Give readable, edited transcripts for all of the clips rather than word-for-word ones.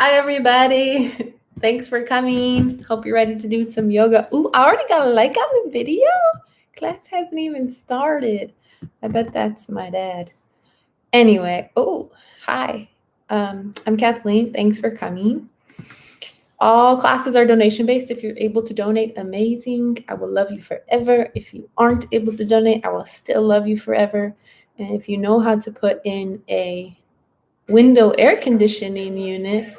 Hi, everybody. Thanks for coming. Hope you're ready to do some yoga. Ooh, I already got a like on the video. Class hasn't even started. I bet that's my dad. Anyway, hi. I'm Kathleen. Thanks for coming. All classes are donation based. If you're able to donate, amazing. I will love you forever. If you aren't able to donate, I will still love you forever. And if you know how to put in a window air conditioning unit,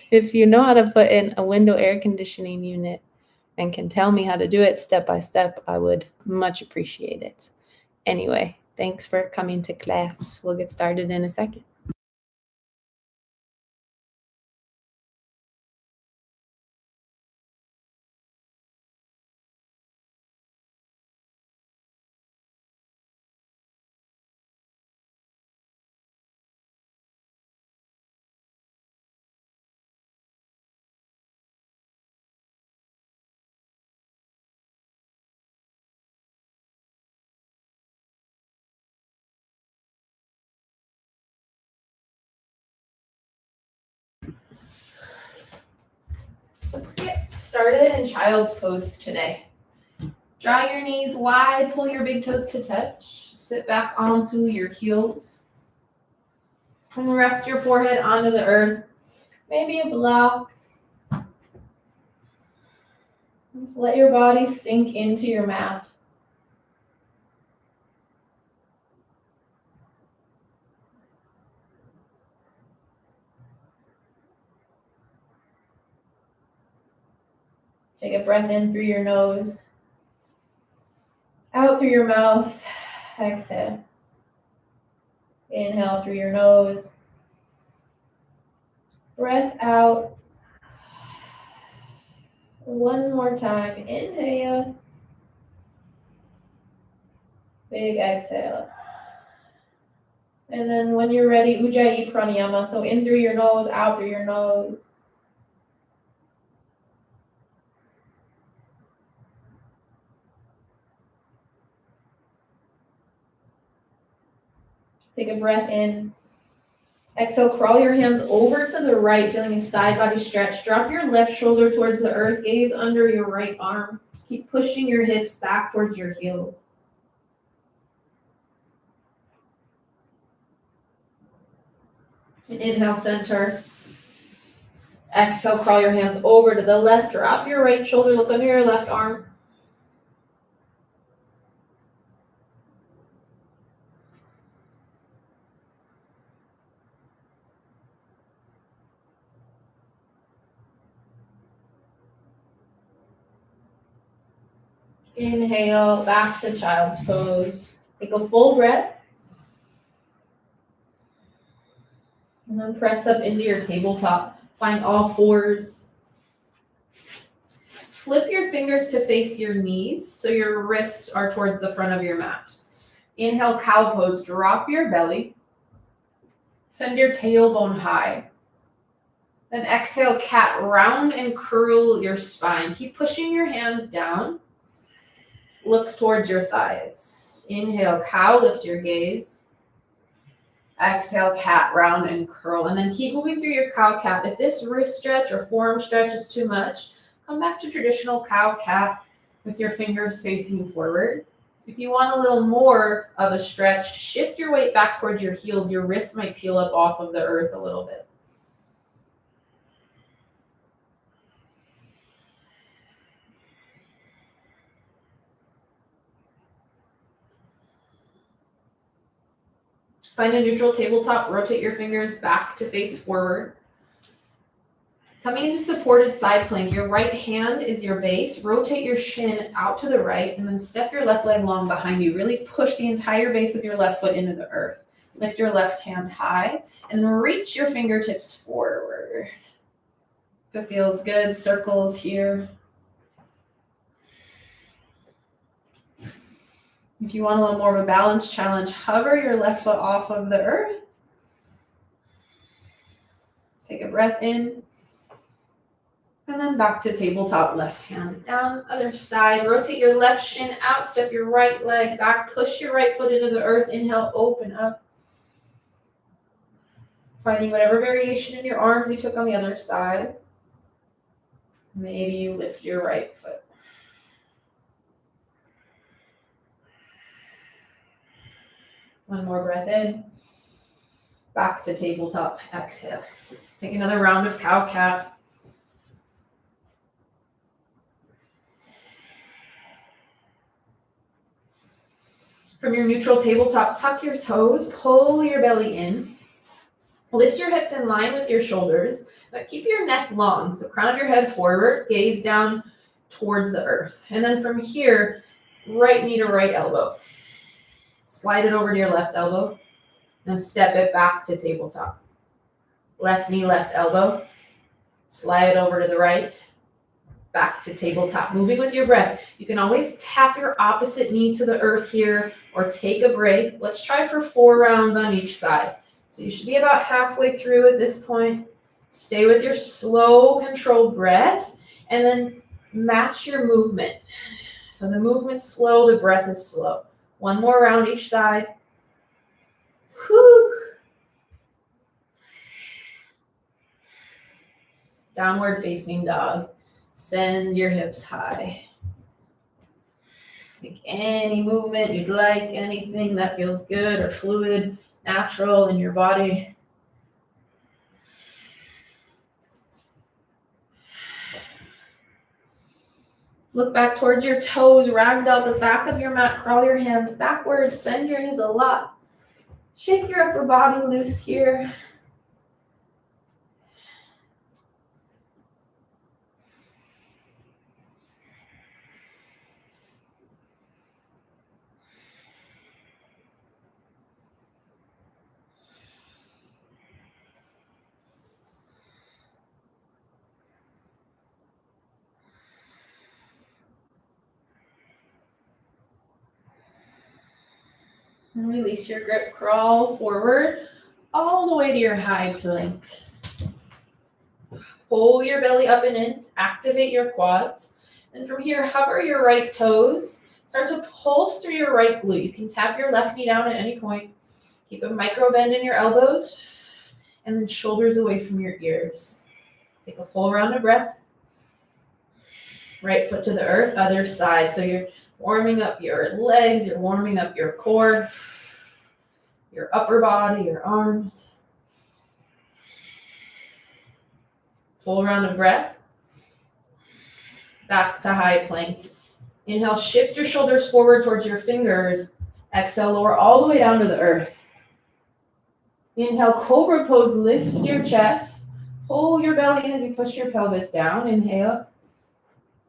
if you know how to put in a window air conditioning unit and can tell me how to do it step by step, I would much appreciate it. Anyway, thanks for coming to class. We'll get started in a second. Let's get started in child's pose today. Draw your knees wide, pull your big toes to touch. Sit back onto your heels. And rest your forehead onto the earth. Maybe a block. Just let your body sink into your mat. Take a breath in through your nose. Out through your mouth. Exhale. Inhale through your nose. Breath out. One more time. Inhale. Big exhale. And then when you're ready, Ujjayi Pranayama. So in through your nose, out through your nose. Take a breath in. Exhale, crawl your hands over to the right, feeling a side body stretch. Drop your left shoulder towards the earth, gaze under your right arm. Keep pushing your hips back towards your heels. And inhale, center. Exhale, crawl your hands over to the left. Drop your right shoulder, look under your left arm. Inhale, back to child's pose. Take a full breath. And then press up into your tabletop. Find all fours. Flip your fingers to face your knees so your wrists are towards the front of your mat. Inhale, cow pose. Drop your belly. Send your tailbone high. Then exhale, cat. Round and curl your spine. Keep pushing your hands down. Look towards your thighs. Inhale, cow. Lift your gaze. Exhale, cat, round and curl. And then keep moving through your cow cat. If this wrist stretch or forearm stretch is too much, come back to traditional cow cat with your fingers facing forward. If you want a little more of a stretch, shift your weight back towards your heels. Your wrists might peel up off of the earth a little bit. Find a neutral tabletop, rotate your fingers back to face forward. Coming into supported side plank, your right hand is your base. Rotate your shin out to the right and then step your left leg long behind you. Really push the entire base of your left foot into the earth. Lift your left hand high and reach your fingertips forward. If it feels good, circles here. If you want a little more of a balance challenge, hover your left foot off of the earth. Take a breath in. And then back to tabletop, left hand down, other side. Rotate your left shin out, step your right leg back, push your right foot into the earth. Inhale, open up. Finding whatever variation in your arms you took on the other side. Maybe you lift your right foot. One more breath in. Back to tabletop. Exhale. Take another round of cow-cat. From your neutral tabletop, tuck your toes, pull your belly in. Lift your hips in line with your shoulders, but keep your neck long. So crown of your head forward, gaze down towards the earth. And then from here, right knee to right elbow. Slide it over to your left elbow, and step it back to tabletop. Left knee, left elbow. Slide it over to the right, back to tabletop. Moving with your breath. You can always tap your opposite knee to the earth here or take a break. Let's try for 4 rounds on each side. So you should be about halfway through at this point. Stay with your slow, controlled breath and then match your movement. So the movement's slow, the breath is slow. 1 more round each side. Whew. Downward facing dog. Send your hips high. Take any movement you'd like, anything that feels good or fluid, natural in your body. Look back towards your toes, ragdoll the back of your mat, crawl your hands backwards, bend your knees a lot. Shake your upper body loose here. And release your grip, crawl forward all the way to your high plank. Pull your belly up and in, activate your quads. And from here, hover your right toes. Start to pulse through your right glute. You can tap your left knee down at any point. Keep a micro bend in your elbows. And then shoulders away from your ears. Take a full round of breath. Right foot to the earth, other side. So you're warming up your legs, you're warming up your core, your upper body, your arms. Full round of breath. Back to high plank. Inhale, shift your shoulders forward towards your fingers. Exhale, lower all the way down to the earth. Inhale, cobra pose, lift your chest. Pull your belly in as you push your pelvis down. Inhale.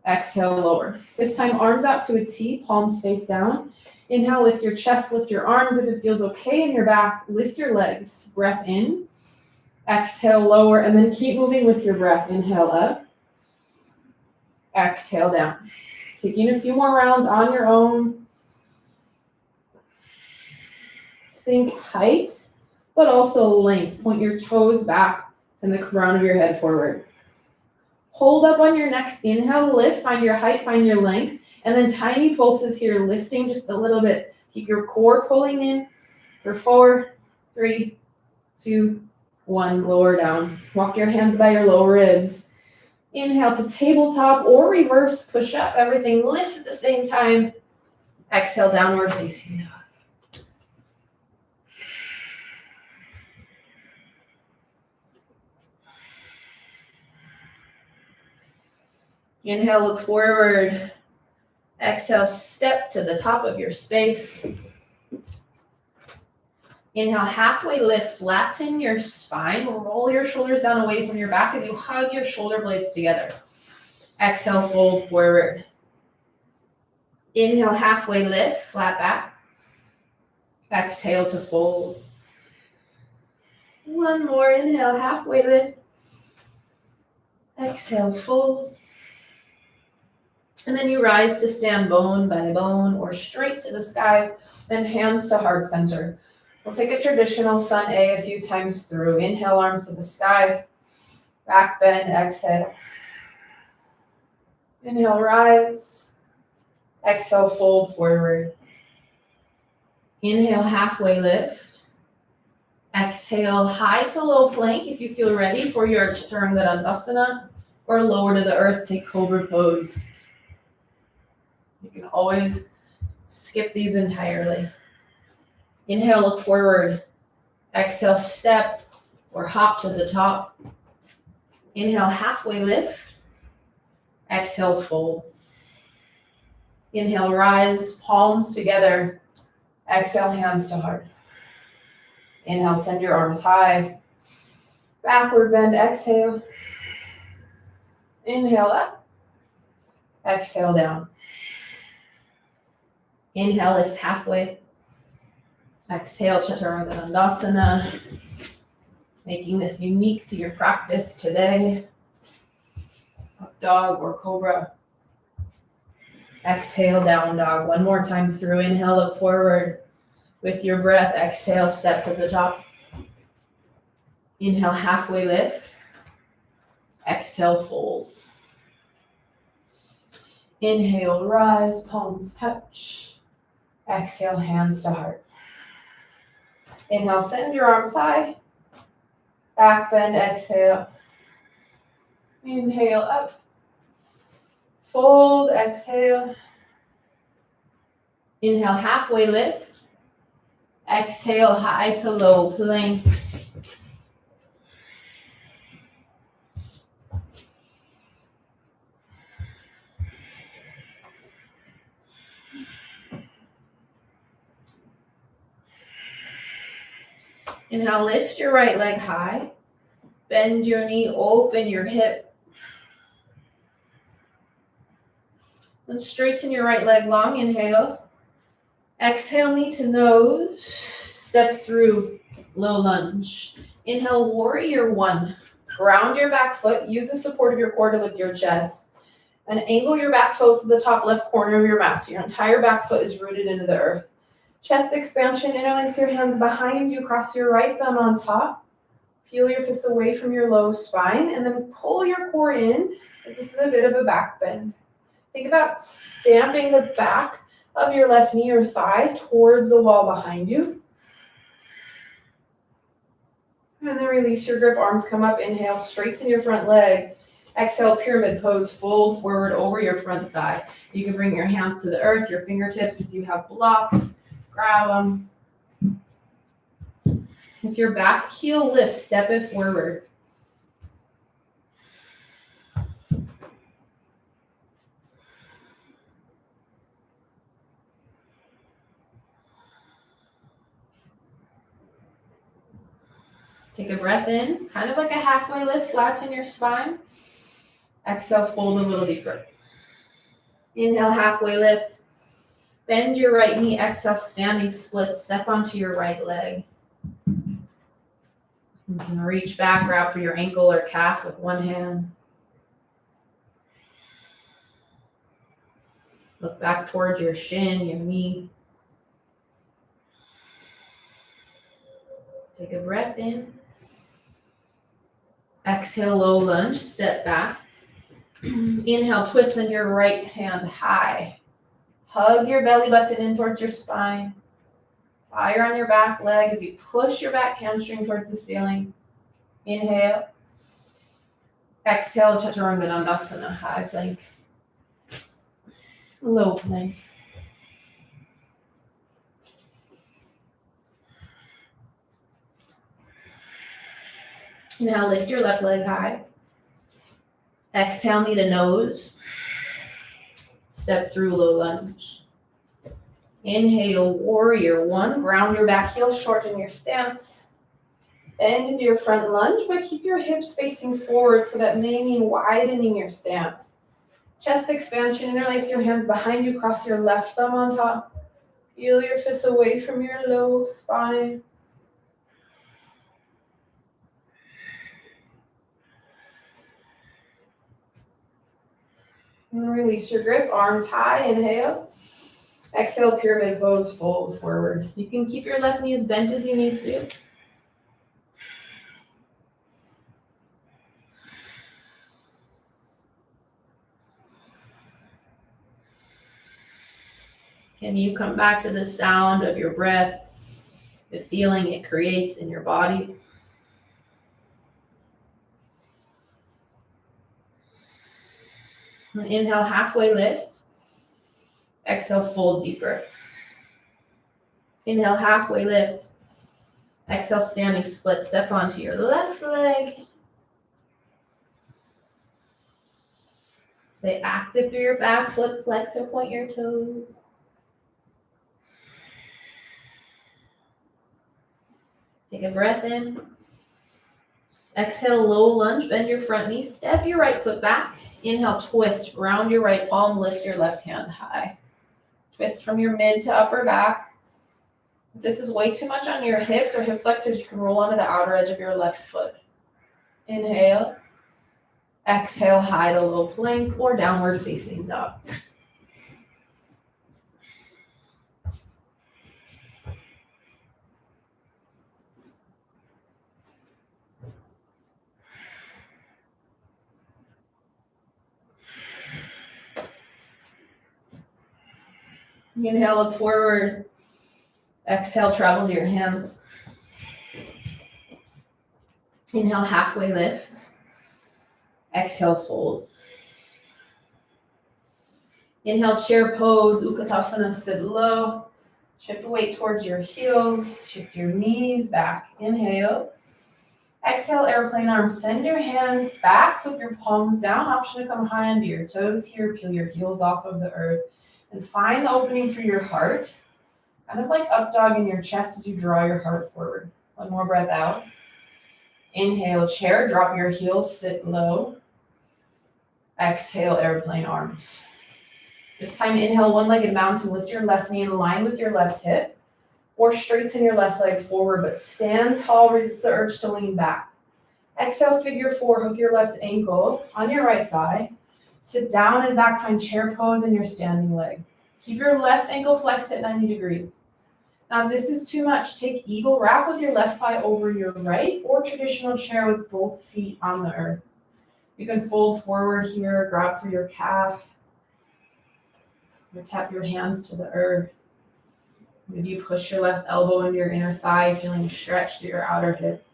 Exhale, lower. This time, arms out to a T, palms face down. Inhale, lift your chest, lift your arms. If it feels okay in your back, lift your legs. Breath in. Exhale, lower, and then keep moving with your breath. Inhale up. Exhale down. Taking a few more rounds on your own. Think height, but also length. Point your toes back, send the crown of your head forward. Hold up on your next inhale, lift, find your height, find your length, and then tiny pulses here, lifting just a little bit. Keep your core pulling in for 4, 3, 2, 1, lower down. Walk your hands by your lower ribs. Inhale to tabletop or reverse push up. Everything lifts at the same time. Exhale, downward facing dog. Inhale, look forward. Exhale, step to the top of your space. Inhale, halfway lift, flatten your spine. Roll your shoulders down away from your back as you hug your shoulder blades together. Exhale, fold forward. Inhale, halfway lift, flat back. Exhale to fold. One more, inhale, halfway lift. Exhale, fold. And then you rise to stand bone by bone or straight to the sky, then hands to heart center. We'll take a traditional sun A few times through. Inhale, arms to the sky. Back bend, exhale. Inhale, rise. Exhale, fold forward. Inhale, halfway lift. Exhale, high to low plank if you feel ready for your Chaturanga Dandasana, or lower to the earth, take Cobra Pose. You can always skip these entirely. Inhale, look forward. Exhale, step or hop to the top. Inhale, halfway lift. Exhale, fold. Inhale, rise, palms together. Exhale, hands to heart. Inhale, send your arms high. Backward bend, exhale. Inhale up. Exhale down. Inhale, lift halfway. Exhale, Chaturanga Dandasana. Making this unique to your practice today. Up dog or cobra. Exhale, down dog. One more time through. Inhale, look forward. With your breath, exhale, step to the top. Inhale, halfway lift. Exhale, fold. Inhale, rise, palms touch. Exhale, hands to heart. Inhale, send your arms high. Back bend, exhale. Inhale, up. Fold, exhale. Inhale, halfway lift. Exhale, high to low plank. Inhale, lift your right leg high. Bend your knee, open your hip. Then straighten your right leg long, inhale. Exhale, knee to nose. Step through, low lunge. Inhale, warrior one. Ground your back foot. Use the support of your core to lift your chest. And angle your back toes to the top left corner of your mat so your entire back foot is rooted into the earth. Chest expansion, interlace your hands behind you, cross your right thumb on top. Peel your fists away from your low spine, and then pull your core in, as this is a bit of a back bend. Think about stamping the back of your left knee or thigh towards the wall behind you. And then release your grip, arms come up, inhale, straighten your front leg. Exhale, pyramid pose, fold forward over your front thigh. You can bring your hands to the earth, your fingertips. If you have blocks, grab them. If your back heel lifts, step it forward. Take a breath in, kind of like a halfway lift, flatten your spine. Exhale, fold a little deeper. Inhale, halfway lift. Bend your right knee, exhale, standing split, step onto your right leg. You can reach back, grab for your ankle or calf with one hand. Look back towards your shin, your knee. Take a breath in. Exhale, low lunge, step back. Inhale, twist in your right hand high. Hug your belly button in towards your spine. Fire on your back leg as you push your back hamstring towards the ceiling. Inhale. Exhale, Chaturanga Dandasana, high plank. Low plank. Now lift your left leg high. Exhale, knee to nose. Step through low lunge. Inhale, warrior one. Ground your back heel, shorten your stance. Bend into your front lunge, but keep your hips facing forward, so that may mean widening your stance. Chest expansion, interlace your hands behind you, cross your left thumb on top. Peel your fists away from your low spine. And release your grip, arms high, inhale. Exhale, pyramid pose, fold forward. You can keep your left knee as bent as you need to. Can you come back to the sound of your breath? the feeling it creates in your body. And inhale, halfway lift. Exhale, fold deeper. Inhale, halfway lift. Exhale, standing split. Step onto your left leg. Stay active through your back foot. Flex or point your toes. Take a breath in. Exhale, low lunge. Bend your front knee. Step your right foot back. Inhale, twist. Round your right palm. Lift your left hand high. Twist from your mid to upper back. If this is way too much on your hips or hip flexors, you can roll onto the outer edge of your left foot. Inhale. Exhale, high to low plank or downward facing dog. Inhale, look forward. Exhale, travel to your hands. Inhale, halfway lift. Exhale, fold. Inhale, chair pose, Utkatasana, sit low. Shift the weight towards your heels. Shift your knees back. Inhale. Exhale, airplane arms. Send your hands back. Flip your palms down. Option to come high under your toes here. Peel your heels off of the earth. And find the opening through your heart. Kind of like up dog in your chest as you draw your heart forward. One more breath out. Inhale, chair. Drop your heels. Sit low. Exhale, airplane arms. This time, inhale, one-legged mountain. Lift your left knee in line with your left hip. Or straighten your left leg forward, but stand tall. Resist the urge to lean back. Exhale, figure four. Hook your left ankle on your right thigh. Sit down and back. Find chair pose in your standing leg. Keep your left ankle flexed at 90 degrees. Now, if this is too much, take eagle wrap with your left thigh over your right or traditional chair with both feet on the earth. You can fold forward here, grab for your calf, or tap your hands to the earth. Maybe you push your left elbow into your inner thigh, feeling stretched through your outer hip.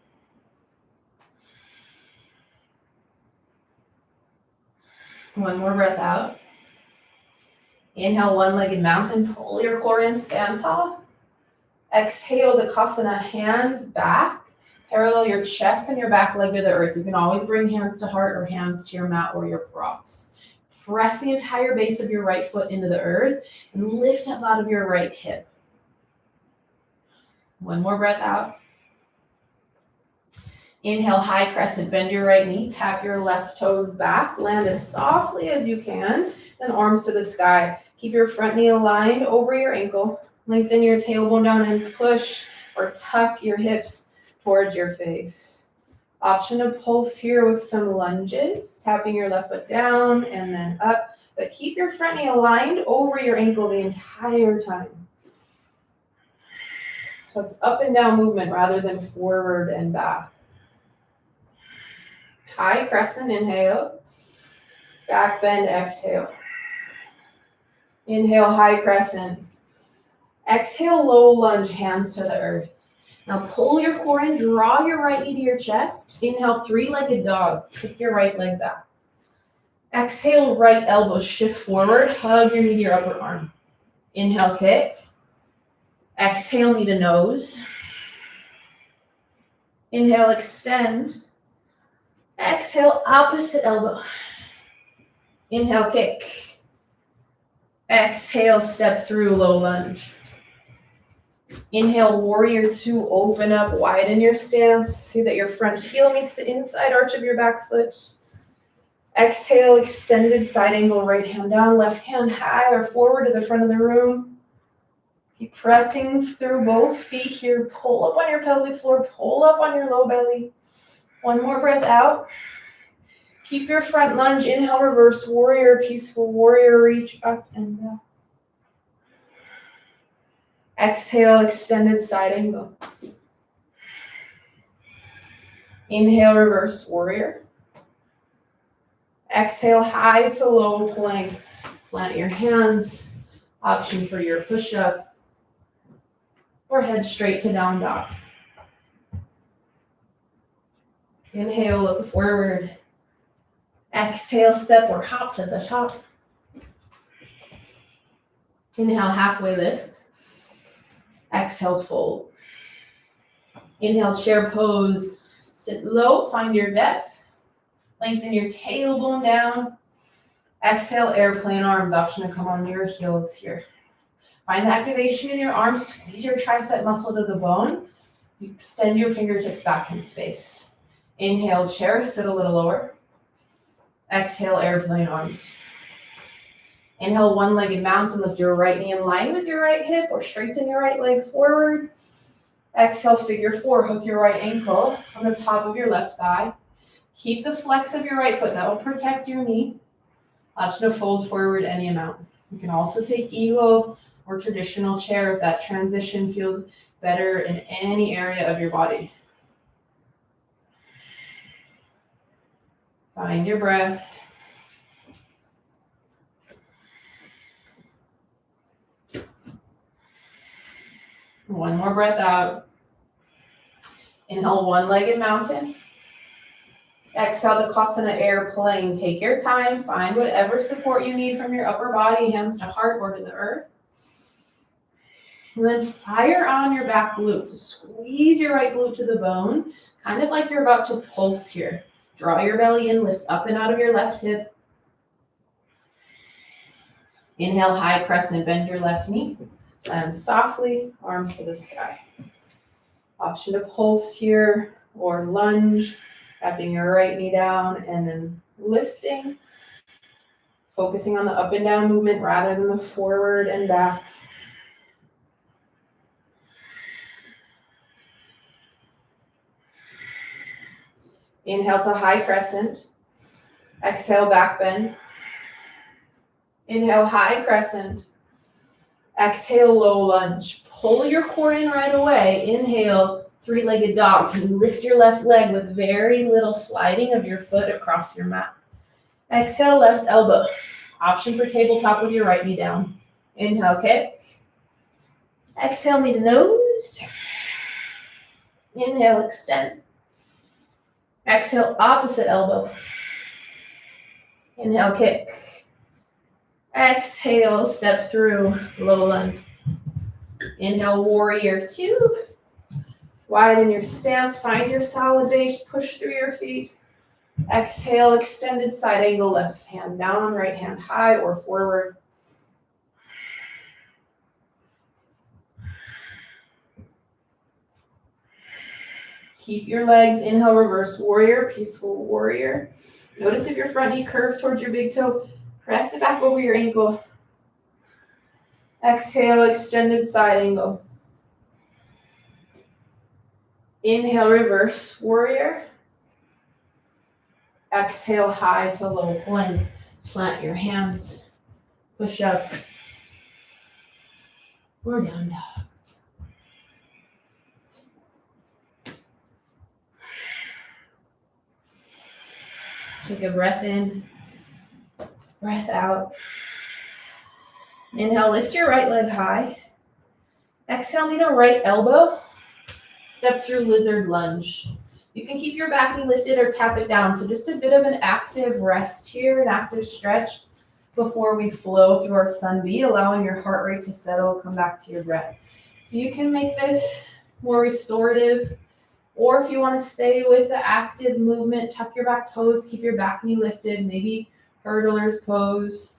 One more breath out. Inhale, one-legged mountain. Pull your core in, stand tall. Exhale, Utkatasana, hands back. Parallel your chest and your back leg to the earth. You can always bring hands to heart or hands to your mat or your props. Press the entire base of your right foot into the earth and lift up out of your right hip. One more breath out. Inhale, high crescent. Bend your right knee. Tap your left toes back. Land as softly as you can. Then arms to the sky. Keep your front knee aligned over your ankle. Lengthen your tailbone down and push or tuck your hips towards your face. Option to pulse here with some lunges. Tapping your left foot down and then up. But keep your front knee aligned over your ankle the entire time. So it's up and down movement rather than forward and back. High crescent, inhale. Back bend, exhale. Inhale, high crescent. Exhale, low lunge, hands to the earth. Now pull your core in, draw your right knee to your chest. Inhale, three-legged dog. Kick your right leg back. Exhale, right elbow, shift forward. Hug your knee to your upper arm. Inhale, kick. Exhale, knee to nose. Inhale, extend. Exhale, opposite elbow. Inhale, kick. Exhale, step through, low lunge. Inhale, warrior two, open up, widen your stance. See that your front heel meets the inside arch of your back foot. Exhale, extended side angle, right hand down, left hand high or forward to the front of the room. Keep pressing through both feet here. Pull up on your pelvic floor, pull up on your low belly. One more breath out. Keep your front lunge. Inhale, reverse warrior, peaceful warrior, reach up and down. Exhale, extended side angle. Inhale, reverse warrior. Exhale, high to low plank. Plant your hands. Option for your push-up or head straight to down dog. Inhale, look forward. Exhale, step or hop to the top. Inhale, halfway lift. Exhale, fold. Inhale, chair pose. Sit low, find your depth. Lengthen your tailbone down. Exhale, airplane arms. Option to come on your heels here. Find the activation in your arms. Squeeze your tricep muscle to the bone. Extend your fingertips back in space. Inhale, chair, sit a little lower. Exhale, airplane arms. Inhale, one-legged mountain. Lift your right knee in line with your right hip or straighten your right leg forward. Exhale, figure four. Hook your right ankle on the top of your left thigh. Keep the flex of your right foot. That will protect your knee. Option to fold forward any amount. You can also take ego or traditional chair if that transition feels better in any area of your body. Find your breath. One more breath out. Inhale, one-legged mountain. Exhale, Takasana airplane. Take your time. Find whatever support you need from your upper body, hands to heart or to the earth. And then fire on your back glute. So squeeze your right glute to the bone, kind of like you're about to pulse here. Draw your belly in, lift up and out of your left hip. Inhale, high crescent, bend your left knee. Land softly, arms to the sky. Option to pulse here or lunge, wrapping your right knee down and then lifting. Focusing on the up and down movement rather than the forward and back. Inhale to high crescent. Exhale, back bend. Inhale, high crescent. Exhale, low lunge. Pull your core in right away. Inhale, three-legged dog. Can you lift your left leg with very little sliding of your foot across your mat? Exhale, left elbow. Option for tabletop with your right knee down. Inhale, kick. Exhale, knee to nose. Inhale, extend. Exhale, opposite elbow. Inhale, kick. Exhale, step through, low lunge. Inhale, warrior two. Widen your stance, find your solid base, push through your feet. Exhale, extended side angle, left hand down, right hand high or forward. Keep your legs, inhale, reverse warrior, peaceful warrior. Notice if your front knee curves towards your big toe. Press it back over your ankle. Exhale, extended side angle. Inhale, reverse warrior. Exhale, high to low plank. Plant your hands. Push up. Or down dog. Take a breath in. Breath out. Inhale, lift your right leg high. Exhale, knee to right elbow. Step through lizard lunge. You can keep your back knee lifted or tap it down. So just a bit of an active rest here, an active stretch before we flow through our sun B, allowing your heart rate to settle, come back to your breath. So you can make this more restorative, or if you want to stay with the active movement, tuck your back toes, keep your back knee lifted, maybe hurdler's pose.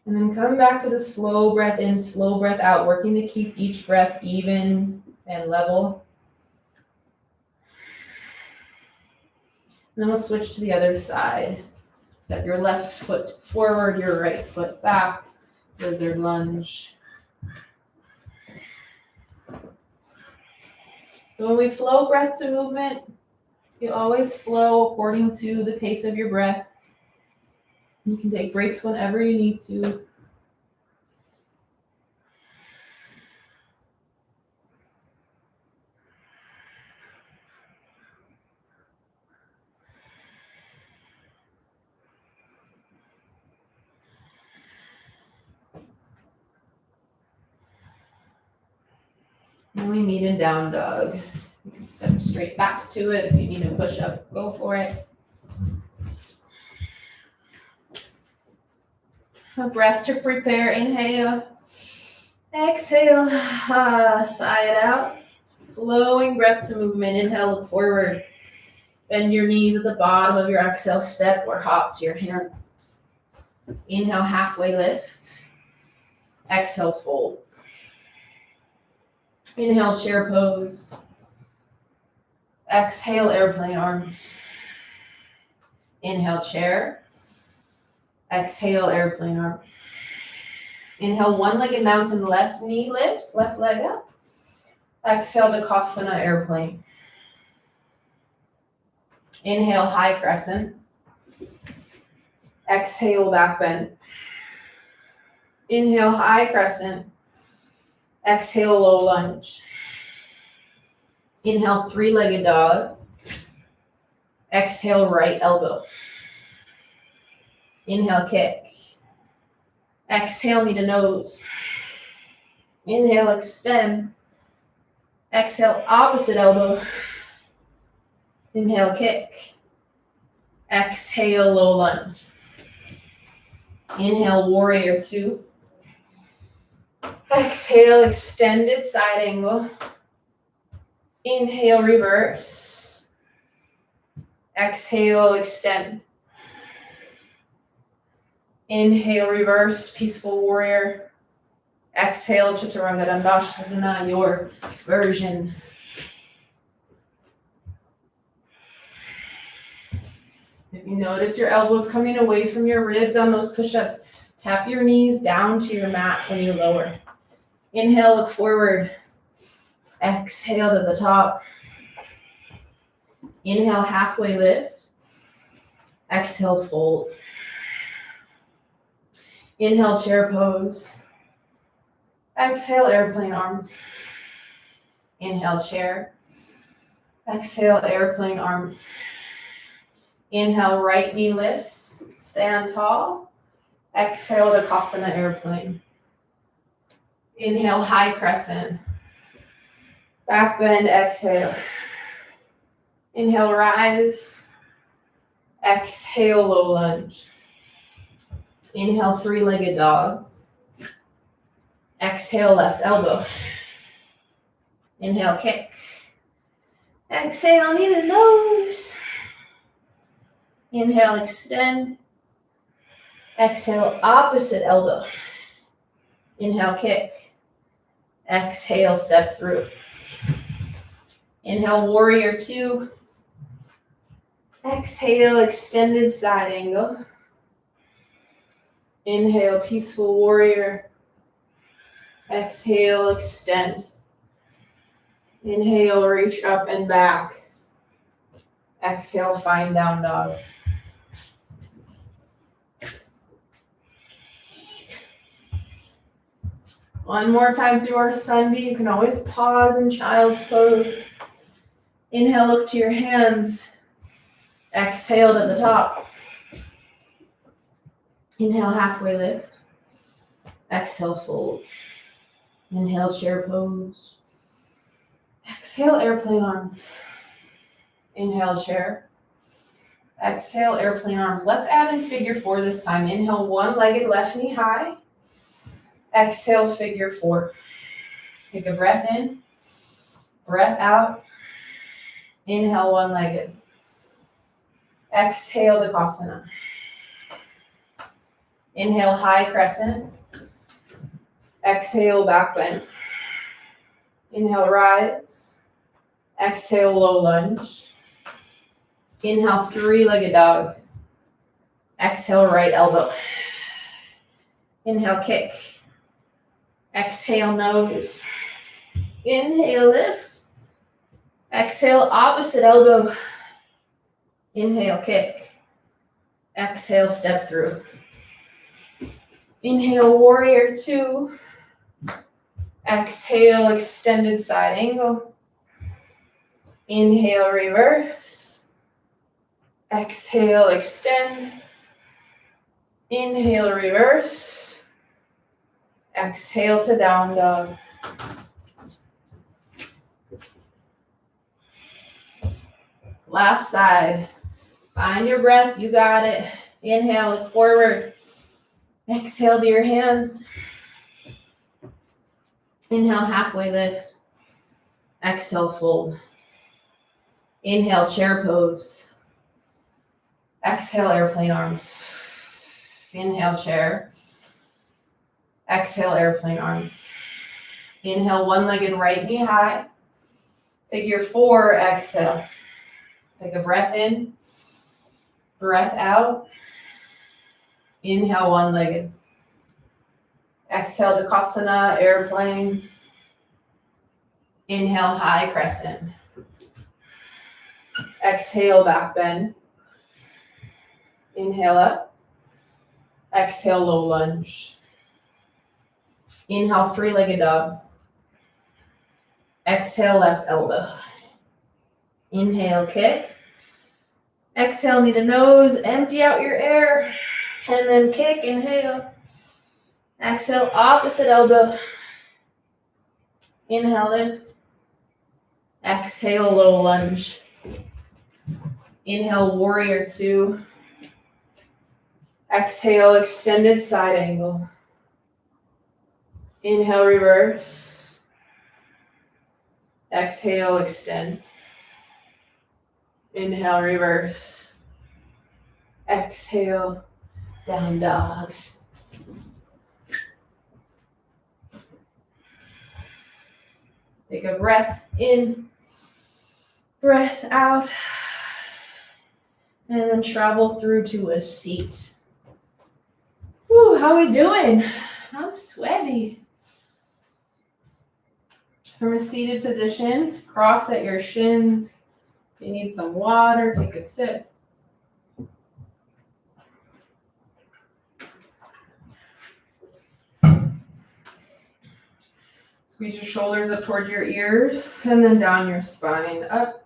And then come back to the slow breath in, slow breath out, working to keep each breath even and level. And then we'll switch to the other side. Step your left foot forward, your right foot back, lizard lunge. So when we flow breath to movement, you always flow according to the pace of your breath. You can take breaks whenever you need to. And we meet in down dog. You can step straight back to it. If you need a push up, go for it. A breath to prepare. Inhale. Exhale. Sigh it out. Flowing breath to movement. Inhale, look forward. Bend your knees at the bottom of your exhale. Step or hop to your hands. Inhale, halfway lift. Exhale, fold. Inhale, chair pose. Exhale, airplane arms. Inhale, chair. Exhale, airplane arms. Inhale, one-legged mountain, left knee lifts, left leg up. Exhale, Tadasana, airplane. Inhale, high crescent. Exhale, back bend. Inhale, high crescent. Exhale, low lunge. Inhale, three-legged dog. Exhale, right elbow. Inhale, kick. Exhale, knee to nose. Inhale, extend. Exhale, opposite elbow. Inhale, kick. Exhale, low lunge. Inhale, warrior two. Exhale, extended side angle. Inhale, reverse. Exhale, extend. Inhale, reverse, peaceful warrior. Exhale, Chaturanga Dandasana, your version. If you notice your elbows coming away from your ribs on those push-ups, tap your knees down to your mat when you lower. Inhale, look forward. Exhale to the top. Inhale, halfway lift. Exhale, fold. Inhale, chair pose. Exhale, airplane arms. Inhale, chair. Exhale, airplane arms. Inhale, right knee lifts. Stand tall. Exhale, Tadasana, airplane. Inhale, high crescent. Back bend, exhale. Inhale, rise. Exhale, low lunge. Inhale, three-legged dog. Exhale, left elbow. Inhale, kick. Exhale, knee to nose. Inhale, extend. Exhale, opposite elbow. Inhale, kick. Exhale, step through. Inhale, warrior two. Exhale, extended side angle. Inhale, peaceful warrior. Exhale, extend. Inhale, reach up and back. Exhale, find down dog. One more time through our Sunbeam. You can always pause in child's pose. Inhale, look to your hands. Exhale to the top. Inhale, halfway lift. Exhale, fold. Inhale, chair pose. Exhale, airplane arms. Inhale, chair. Exhale, airplane arms. Let's add in figure four this time. Inhale, one-legged left knee high. Exhale, figure four. Take a breath in. Breath out. Inhale, one-legged. Exhale, Tadasana. Inhale, high crescent. Exhale, back bend. Inhale, rise. Exhale, low lunge. Inhale, three-legged dog. Exhale, right elbow. Inhale, kick. Exhale, nose. Inhale, lift. Exhale, opposite elbow. Inhale, kick. Exhale, step through. Inhale, warrior two. Exhale, extended side angle. Inhale, reverse. Exhale, extend. Inhale, reverse. Exhale to down dog. Last side. Find your breath. You got it. Inhale, look forward. Exhale to your hands. Inhale, halfway lift. Exhale, fold. Inhale, chair pose. Exhale, airplane arms. Inhale, chair. Exhale, airplane arms. Inhale, one-legged right knee high. Figure 4, exhale. Take a breath in. Breath out. Inhale, one-legged. Exhale, Takasana, airplane. Inhale, high crescent. Exhale, back bend. Inhale up. Exhale, low lunge. Inhale, three-legged dog. Exhale, left elbow. Inhale, kick. Exhale, knee to nose. Empty out your air. And then kick, inhale. Exhale, opposite elbow. Inhale, lift. Exhale, low lunge. Inhale, warrior 2. Exhale, extended side angle. Inhale, reverse. Exhale, extend. Inhale, reverse. Exhale, down dog. Take a breath in, breath out, and then travel through to a seat. Whew, how we doing? I'm sweaty. From a seated position, cross at your shins. If you need some water, take a sip. Squeeze your shoulders up toward your ears and then down your spine, up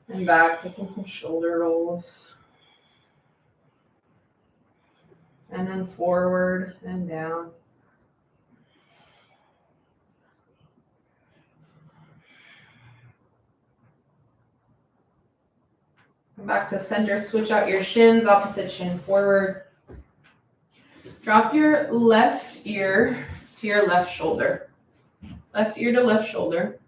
and back, taking some shoulder rolls. And then forward and down. Come back to center, switch out your shins, opposite shin forward. Drop your left ear to your left shoulder. Left ear to left shoulder.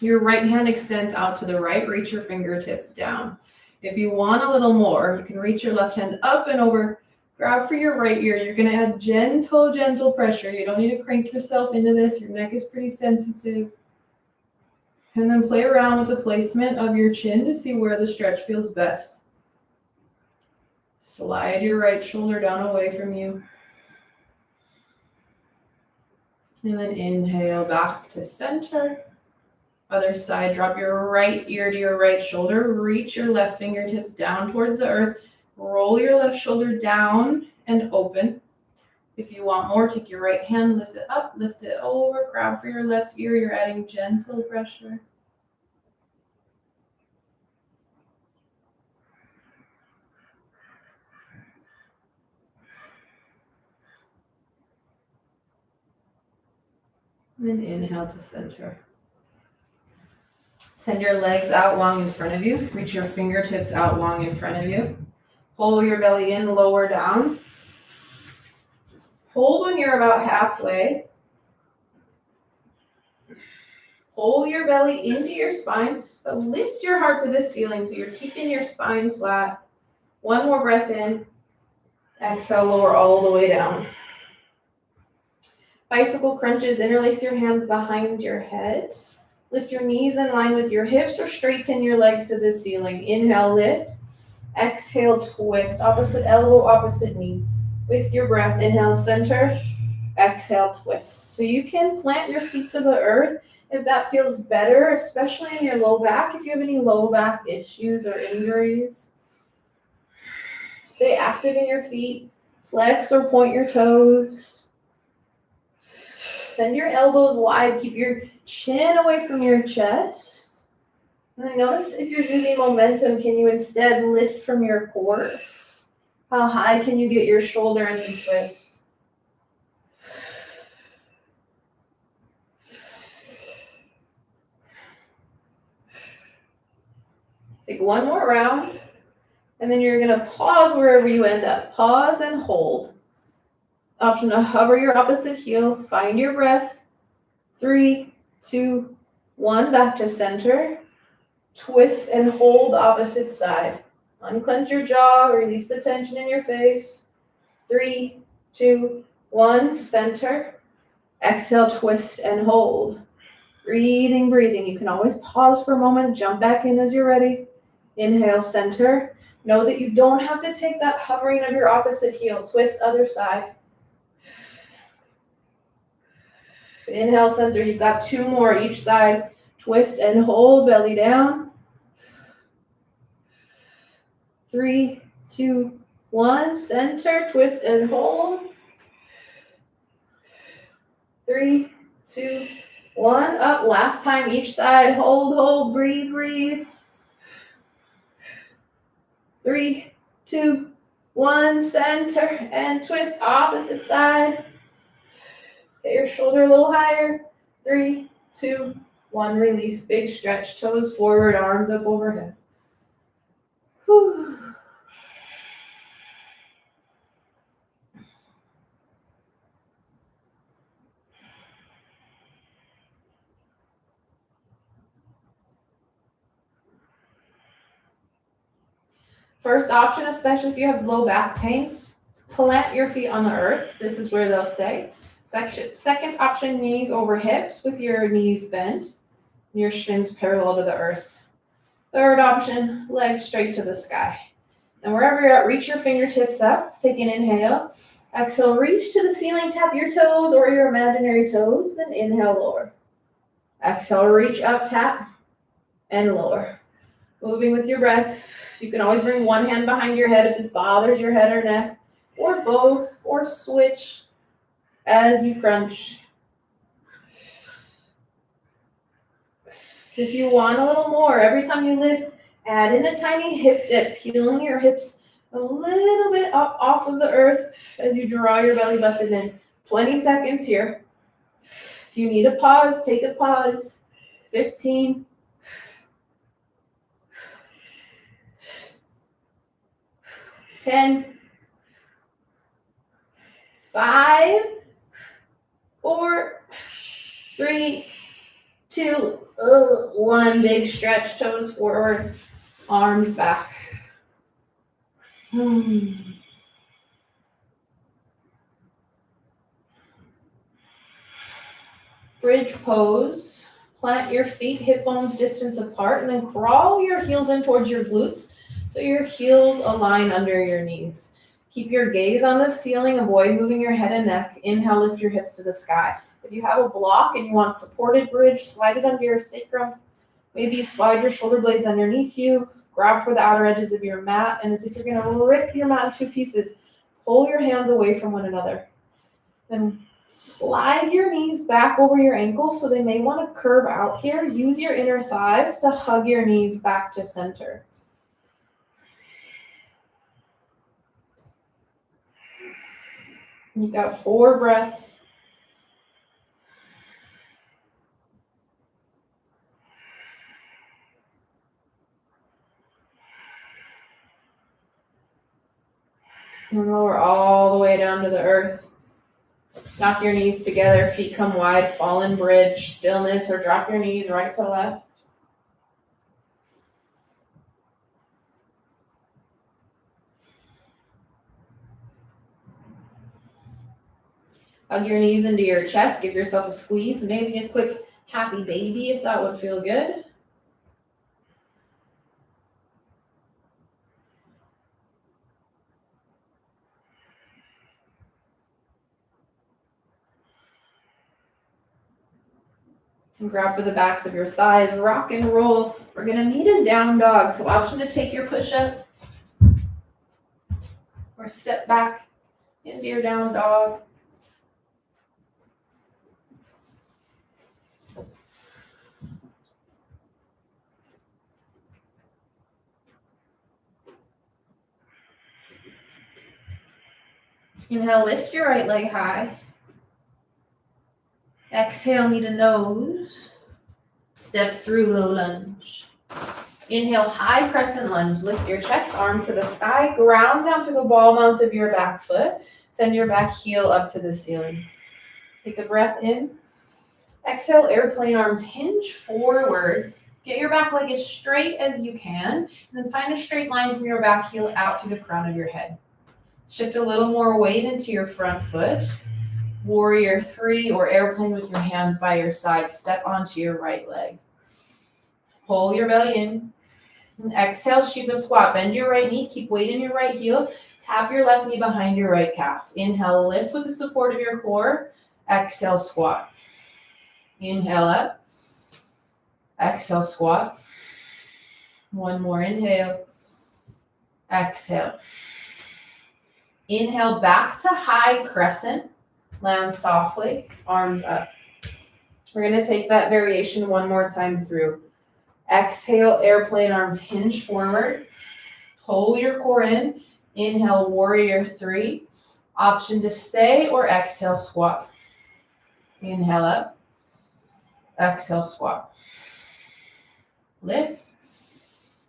Your right hand extends out to the right. Reach your fingertips down. If you want a little more, you can reach your left hand up and over. Grab for your right ear. You're going to add gentle pressure. You don't need to crank yourself into this. Your neck is pretty sensitive. And then play around with the placement of your chin to see where the stretch feels best. Slide your right shoulder down away from you. And then inhale back to center. Other side, drop your right ear to your right shoulder. Reach your left fingertips down towards the earth. Roll your left shoulder down and open. If you want more, take your right hand, lift it up, lift it over, grab for your left ear. You're adding gentle pressure. And then inhale to center. Send your legs out long in front of you. Reach your fingertips out long in front of you. Pull your belly in, lower down. Hold when you're about halfway. Pull your belly into your spine, but lift your heart to the ceiling so you're keeping your spine flat. One more breath in. Exhale, lower all the way down. Bicycle crunches, interlace your hands behind your head. Lift your knees in line with your hips or straighten your legs to the ceiling. Inhale, lift. Exhale, twist. Opposite elbow, opposite knee. With your breath, inhale, center. Exhale, twist. So you can plant your feet to the earth if that feels better, especially in your low back. If you have any low back issues or injuries, stay active in your feet. Flex or point your toes. Send your elbows wide. Keep your chin away from your chest. And then notice if you're losing momentum, can you instead lift from your core? How high can you get your shoulder as you twist? Take Take one more round, and then you're gonna pause wherever you end up. Pause and hold. Option to hover your opposite heel, find your breath. 3, 2, 1, back to center. Twist and hold opposite side. Unclench your jaw, release the tension in your face. 3, 2, 1, center. Exhale, twist and hold. Breathing, breathing. You can always pause for a moment, jump back in as you're ready. Inhale, center. Know that you don't have to take that hovering of your opposite heel. Twist other side. Inhale, center. You've got 2 more each side. Twist and hold, belly down. 3, 2, 1, center. Twist and hold. 3, 2, 1, up. Last time each side. Hold, hold, breathe, breathe. 3, 2, 1, center. And twist opposite side. Get your shoulder a little higher. 3, 2, 1, release. Big stretch. Toes forward, arms up overhead. Whew. First option, especially if you have low back pain, plant your feet on the earth. This is where they'll stay. Second option, knees over hips with your knees bent, your shins parallel to the earth. Third option, legs straight to the sky. And wherever you're at, reach your fingertips up. Take an inhale. Exhale, reach to the ceiling, tap your toes or your imaginary toes, then inhale, lower. Exhale, reach up, tap, and lower. Moving with your breath. You can always bring one hand behind your head if this bothers your head or neck, or both, or switch as you crunch. If you want a little more, every time you lift, add in a tiny hip dip, peeling your hips a little bit up off of the earth as you draw your belly button in. 20 seconds here. If you need a pause, take a pause. 15. 10. 5, 4, 3, 2, 1. Big stretch, toes forward, arms back. Bridge pose. Plant your feet hip bones distance apart, and then crawl your heels in towards your glutes so your heels align under your knees. Keep your gaze on the ceiling. Avoid moving your head and neck. Inhale, lift your hips to the sky. If you have a block and you want supported bridge, slide it under your sacrum. Maybe you slide your shoulder blades underneath you. Grab for the outer edges of your mat. And as if you're going to rip your mat in 2 pieces, pull your hands away from one another. Then slide your knees back over your ankles so they may want to curve out here. Use your inner thighs to hug your knees back to center. You've got 4 breaths. And lower all the way down to the earth. Knock your knees together, feet come wide, fallen bridge, stillness, or drop your knees right to left. Hug your knees into your chest, give yourself a squeeze, maybe a quick happy baby if that would feel good. And grab for the backs of your thighs, rock and roll. We're gonna meet in down dog. So option to take your push up or step back into your down dog. Inhale, lift your right leg high. Exhale, knee to nose. Step through low lunge. Inhale, high crescent lunge. Lift your chest, arms to the sky. Ground down through the ball mount of your back foot. Send your back heel up to the ceiling. Take a breath in. Exhale, airplane arms hinge forward. Get your back leg as straight as you can. And then find a straight line from your back heel out through the crown of your head. Shift a little more weight into your front foot. Warrior 3 or airplane with your hands by your side. Step onto your right leg. Pull your belly in. And exhale, Shiva squat. Bend your right knee. Keep weight in your right heel. Tap your left knee behind your right calf. Inhale, lift with the support of your core. Exhale, squat. Inhale up. Exhale, squat. One more inhale. Exhale. Inhale back to high crescent. Land softly, arms up. We're going to take that variation one more time through. Exhale, airplane arms hinge forward. Pull your core in. Inhale, warrior 3. Option to stay or exhale, squat. Inhale up. Exhale, squat. Lift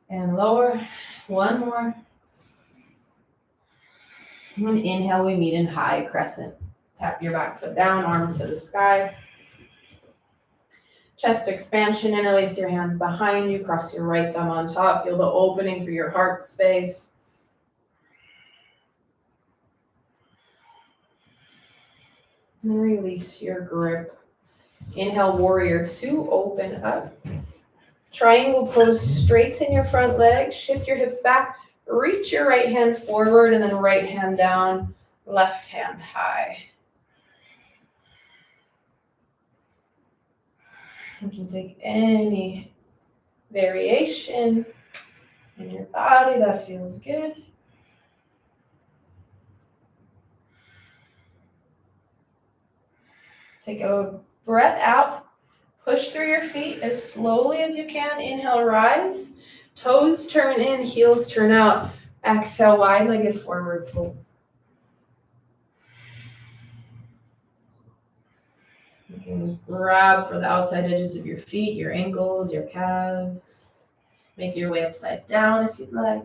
and lower. One more. And inhale, we meet in high crescent. Tap your back foot down, arms to the sky. Chest expansion, interlace your hands behind you, cross your right thumb on top. Feel the opening through your heart space. And release your grip. Inhale, warrior 2, open up. Triangle pose, straighten your front leg, shift your hips back, reach your right hand forward and then right hand down, left hand high. You can take any variation in your body that feels good. Take a breath out. Push through your feet as slowly as you can. Inhale, rise. Toes turn in, heels turn out. Exhale, wide-legged forward fold. You can grab for the outside edges of your feet, your ankles, your calves. Make your way upside down if you'd like.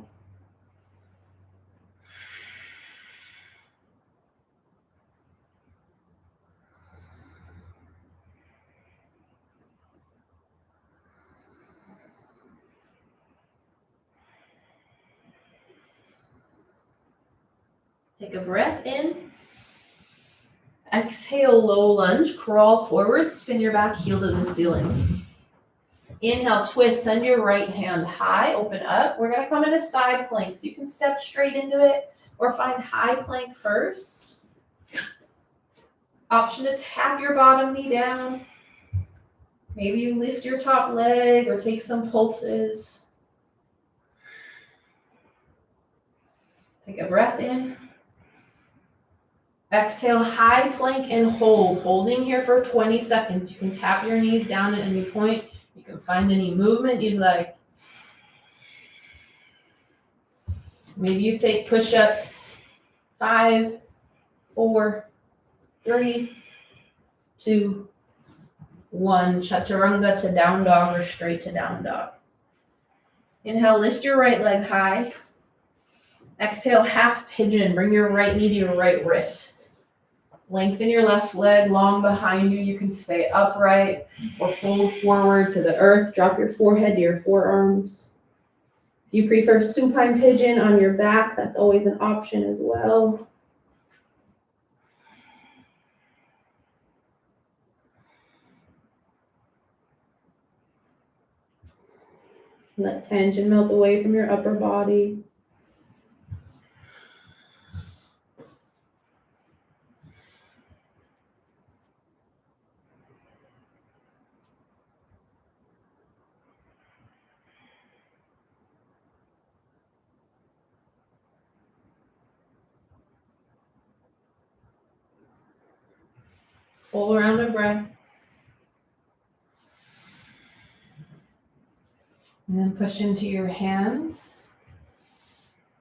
Take a breath in. Exhale, low lunge, crawl forward, spin your back heel to the ceiling. Inhale, twist, send your right hand high, open up. We're gonna come into side plank, so you can step straight into it or find high plank first. Option to tap your bottom knee down. Maybe you lift your top leg or take some pulses. Take a breath in. Exhale, high plank and hold. Holding here for 20 seconds. You can tap your knees down at any point. You can find any movement you'd like. Maybe you take push-ups. 5, 4, 3, 2, 1. Chaturanga to down dog or straight to down dog. Inhale, lift your right leg high. Exhale, half pigeon. Bring your right knee to your right wrist. Lengthen your left leg long behind you. You can stay upright or fold forward to the earth. Drop your forehead to your forearms. If you prefer supine pigeon on your back, that's always an option as well. Let tension melt away from your upper body. Full round of breath. And then push into your hands.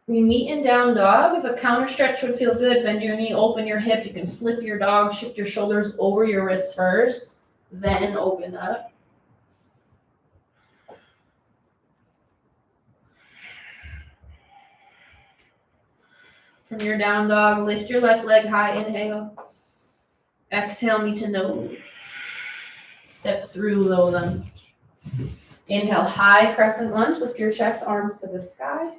We meet in down dog. If a counter stretch would feel good, bend your knee, open your hip. You can flip your dog, shift your shoulders over your wrists first, then open up. From your down dog, lift your left leg high, inhale. Exhale, knee to nose. Step through low lunge. Inhale, high crescent lunge, lift your chest, arms to the sky.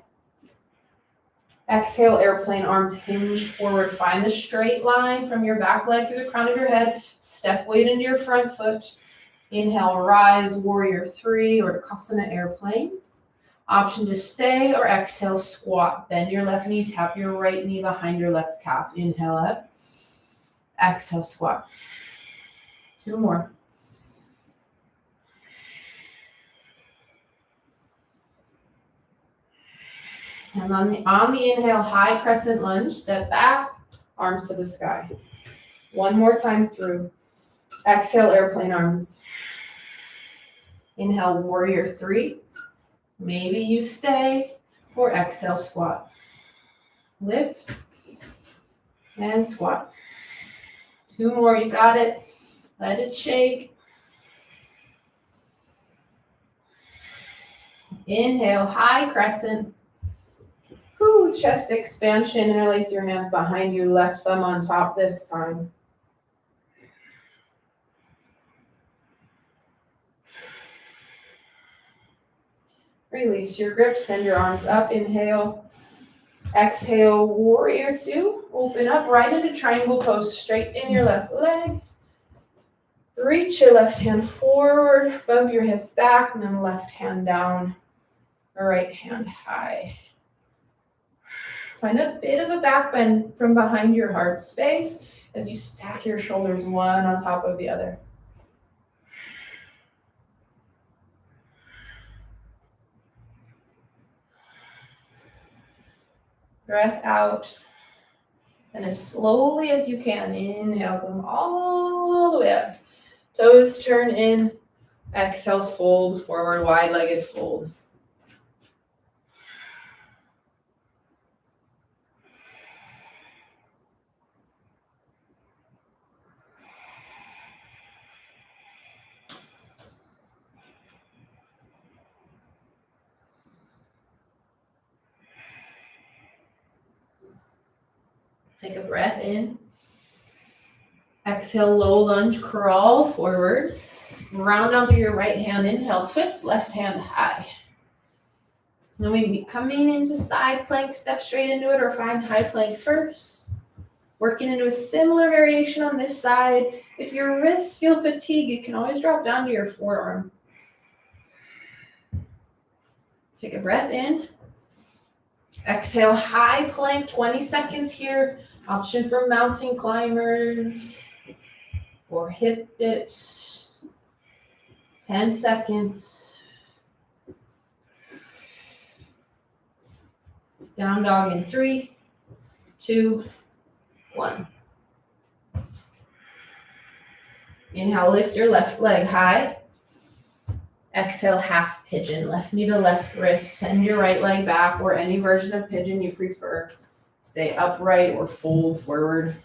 Exhale, airplane arms hinge forward. Find the straight line from your back leg through the crown of your head. Step weight into your front foot. Inhale, rise, warrior 3 or Takasana airplane. Option to stay or exhale, squat. Bend your left knee, tap your right knee behind your left calf. Inhale up. Exhale, squat. 2 more. And on the inhale, high crescent lunge, step back, arms to the sky. 1 more time through. Exhale, airplane arms. Inhale, warrior 3. Maybe you stay or exhale, squat. Lift and squat. 2 more, you got it. Let it shake. Inhale, high crescent. Whoo, chest expansion. Interlace your hands behind you, left thumb on top this time. Release your grip, send your arms up, inhale. Exhale, warrior 2. Open up right into triangle pose, straighten your left leg. Reach your left hand forward, bump your hips back, and then left hand down, right hand high. Find a bit of a back bend from behind your heart space as you stack your shoulders one on top of the other. Breath out. And as slowly as you can, inhale, come all the way up. Toes turn in. Exhale, fold forward, wide-legged fold. Take a breath in. Exhale, low lunge, crawl forward. Round onto your right hand. Inhale, twist, left hand high. Then we coming into side plank, step straight into it or find high plank first. Working into a similar variation on this side. If your wrists feel fatigued, you can always drop down to your forearm. Take a breath in. Exhale, high plank, 20 seconds here. Option for mountain climbers or hip dips. 10 seconds. Down dog in 3, 2, 1. Inhale, lift your left leg high. Exhale, half pigeon. Left knee to left wrist. Send your right leg back or any version of pigeon you prefer. Stay upright or fold forward.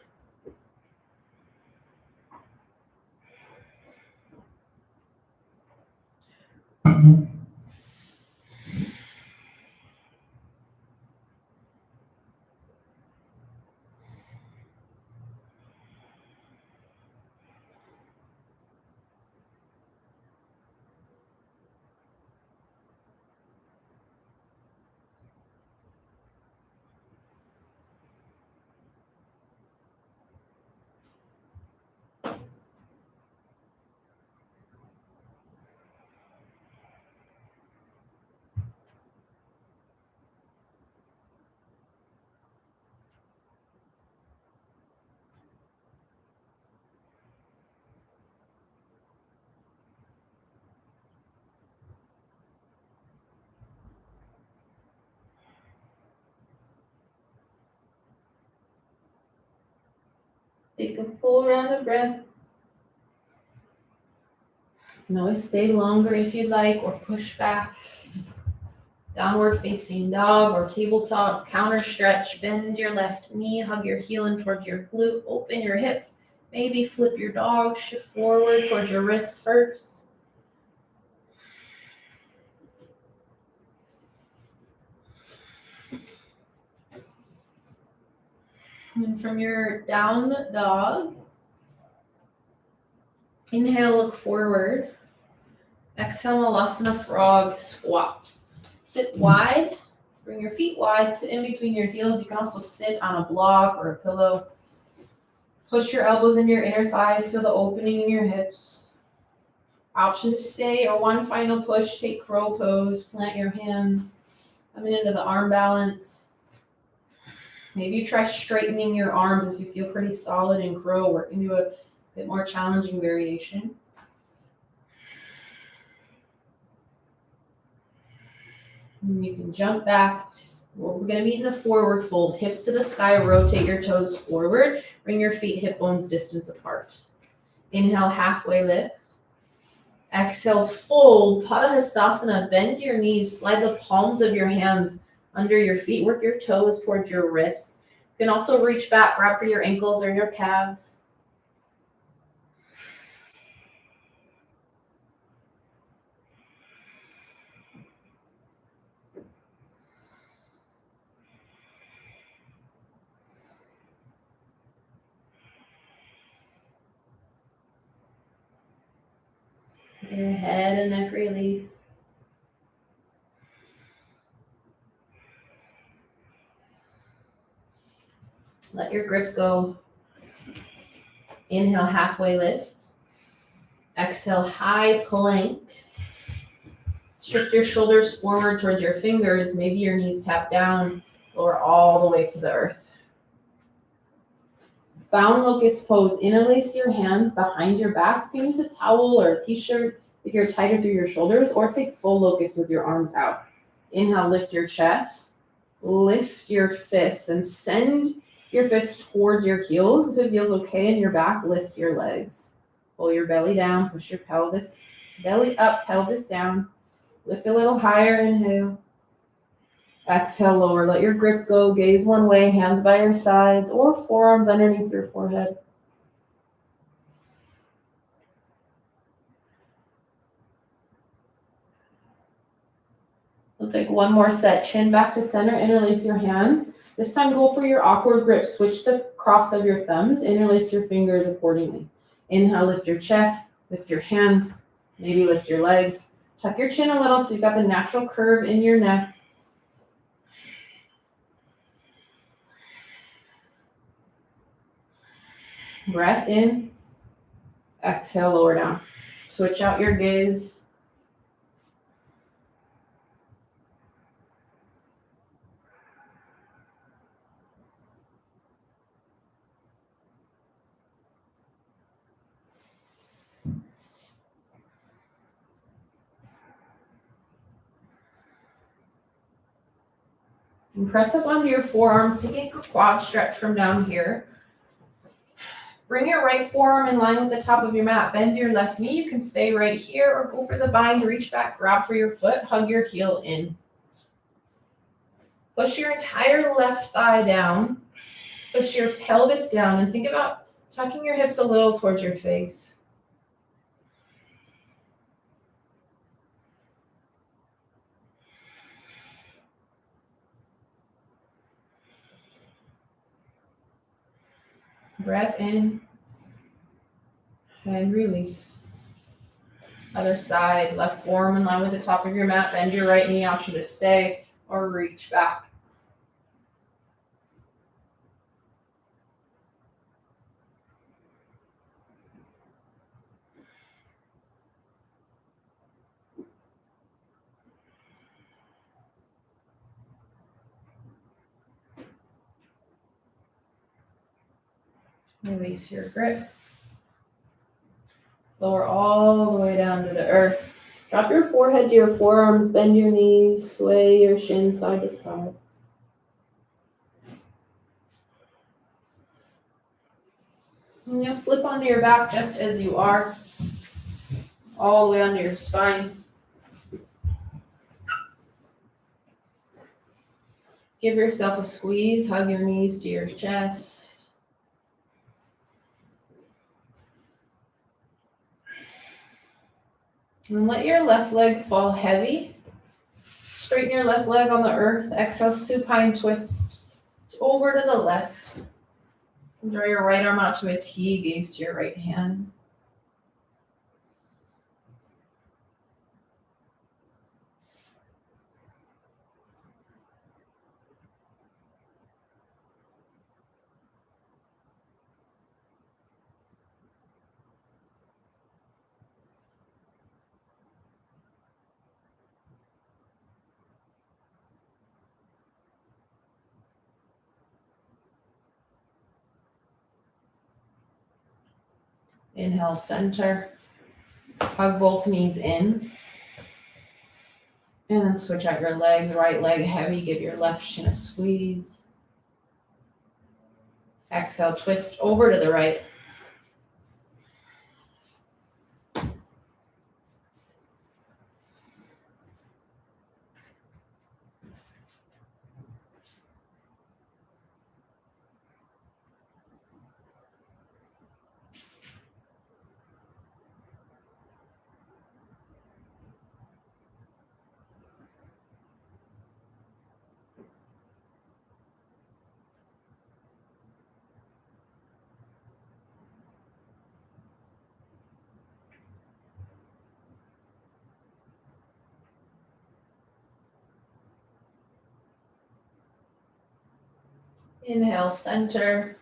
Take a full round of breath. You can always stay longer if you'd like or push back. Downward facing dog or tabletop, counter stretch. Bend your left knee, hug your heel in towards your glute, open your hip. Maybe flip your dog, shift forward towards your wrists first. And from your down dog, inhale, look forward. Exhale, Malasana Frog Squat. Sit wide, bring your feet wide, sit in between your heels. You can also sit on a block or a pillow. Push your elbows into your inner thighs, feel the opening in your hips. Option to stay or one final push, take crow pose, plant your hands, coming into the arm balance. Maybe you try straightening your arms if you feel pretty solid in crow, work into a bit more challenging variation. And you can jump back. We're going to meet in a forward fold. Hips to the sky, rotate your toes forward. Bring your feet hip bones distance apart. Inhale, halfway lift. Exhale, fold. Padahastasana, bend your knees. Slide the palms of your hands under your feet. Work your toes towards your wrists. You can also reach back, grab for your ankles or your calves. Your head and neck release. Let your grip go. Inhale, halfway lift. Exhale, high plank. Shift your shoulders forward towards your fingers. Maybe your knees tap down, lower all the way to the earth. Bound locust pose. Interlace your hands behind your back. You can use a towel or a t-shirt if you're tighter through your shoulders, or take full locust with your arms out. Inhale, lift your chest. Lift your fists and send your fists towards your heels. If it feels okay in your back, lift your legs. Pull your belly down, push your pelvis, belly up, pelvis down. Lift a little higher, inhale. Exhale, lower. Let your grip go. Gaze one way, hands by your sides, or forearms underneath your forehead. We'll take one more set. Chin back to center, interlace your hands. This time go for your awkward grip. Switch the cross of your thumbs, interlace your fingers accordingly. Inhale, lift your chest, lift your hands, maybe lift your legs. Tuck your chin a little so you've got the natural curve in your neck. Breath in, exhale, lower down. Switch out your gaze. And press up onto your forearms, taking a quad stretch from down here. Bring your right forearm in line with the top of your mat. Bend your left knee. You can stay right here or go for the bind. Reach back, grab for your foot, hug your heel in. Push your entire left thigh down. Push your pelvis down and think about tucking your hips a little towards your face. Breath in and release. Other side, left forearm in line with the top of your mat. Bend your right knee, option to stay or reach back. Release your grip. Lower all the way down to the earth. Drop your forehead to your forearms, bend your knees, sway your shins side to side. And you'll flip onto your back just as you are, all the way onto your spine. Give yourself a squeeze, hug your knees to your chest. And let your left leg fall heavy. Straighten your left leg on the earth. Exhale, supine twist over to the left. Draw your right arm out to a T, gaze to your right hand. Inhale, center. Hug both knees in. And then switch out your legs. Right leg heavy. Give your left shin a squeeze. Exhale, twist over to the right. Inhale, center.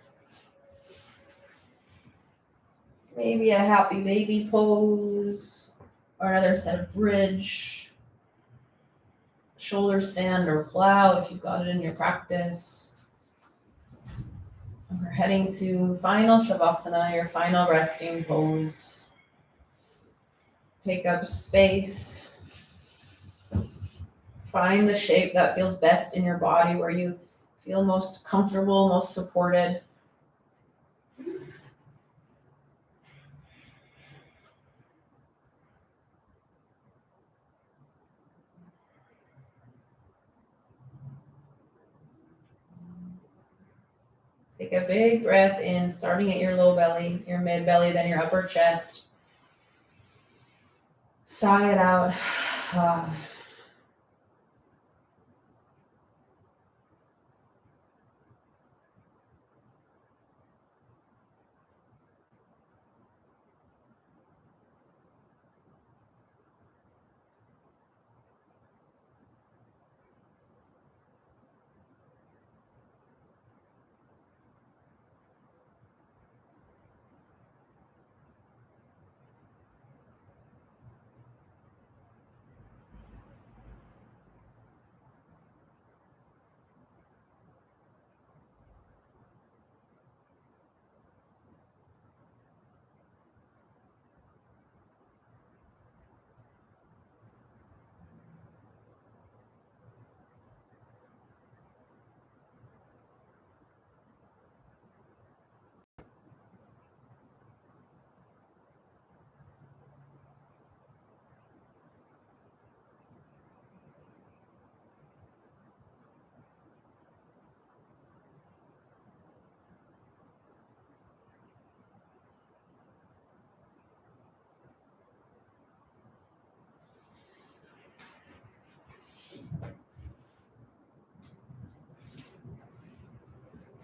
Maybe a happy baby pose or another set of bridge, shoulder stand or plow if you've got it in your practice. We're heading to final Shavasana, your final resting pose. Take up space. Find the shape that feels best in your body, where you feel most comfortable, most supported. Take a big breath in, starting at your low belly, your mid belly, then your upper chest. Sigh it out.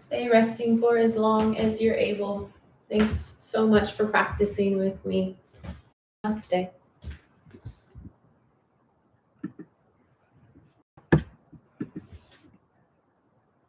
Stay resting for as long as you're able. Thanks so much for practicing with me. Namaste.